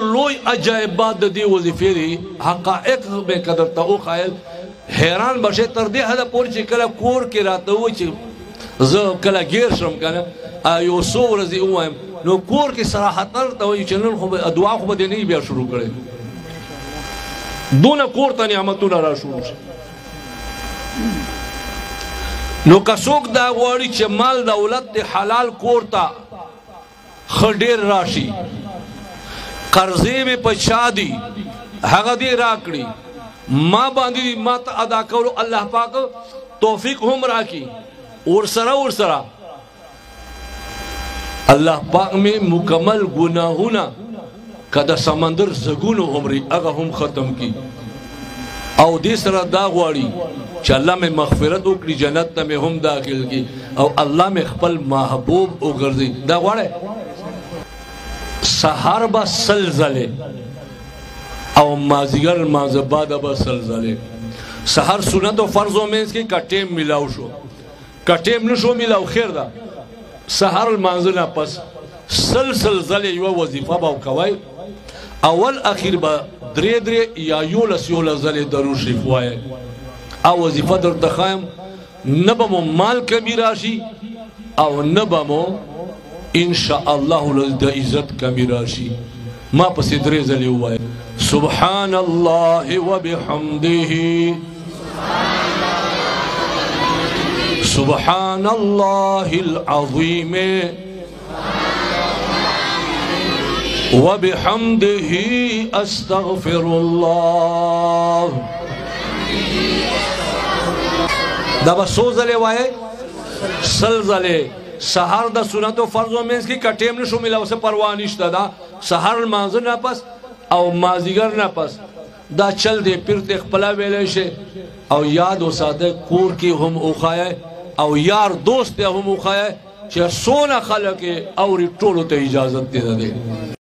لوی عجائبات د دې وظیفې دي حقایق به قدر ته او قائل حیران بشه تر دې حد پورې چې کله کور کې راته و چې زه کله غیر شم کنه یو څو ورځې وایم نو کور کې صراحتاً ته وایي چې نن خو دعا خو به دې نه بیا شروع کړي دونه کور ته نعمتونه را شروع شي نو که څوک دا غواړي چې مال دولت د حلال کور ته ښه ډېر راشي قرضې مې په چا دي هغه دې راکړي ما باندې ما ته ادا کولو الله پاک توفیق هم راکړي ورسره الله پاک مې مکمل ګناهونه که د سمندر زګونو عمرې هغه هم ختم کړي او دې سره دا غواړي چې الله مې مغفرت وکړي جنت ته مې هم داخل کړي او الله مې خپل محبوب وګرځي دا غواړي سحر با سلزله او مازیگر مازباده با سلزله سحر سنت و فرض و منز کی کټیم ملاو شو کټیم نشو ملاو خیر دا سحر المنزل پس سلزله یو وظیفه با کوي اول اخیر با درې یا یول زله درو شریف وای او وظیفه در تخایم نبمو مال کمی راشي او نبمو ان شاء الله د عزت کمی راشي ما پسې درې ځلې ووایه سبحان الله وبحمده سبحان الله العظیم وبحمده استغفر الله دا به څو ځلې وایه سل ځلې سحر د سنت و فرض و منز کی کټیم نشو ملاو سے پروا نشته دا سحر المنزل نه پس او مازیګر نه پس دا چل دی پیر ته خپل ویلې شي او یاد وساته کور کې هم اوخایه او یار دوست هم اوخایه چې سونه خلک او ټولو ته اجازه دی